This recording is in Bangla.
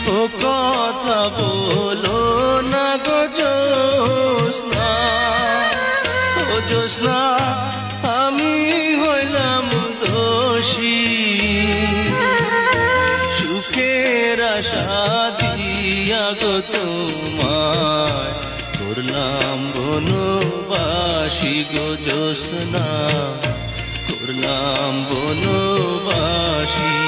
ও কথা বলো না গো জ্যোৎস্না, ও জ্যোৎস্না আমি হইলাম দোষী, সুখের আশা দিয়া গো তোমায় করলাম বনবাসী গো জ্যোৎস্না, করলাম বনবাসী।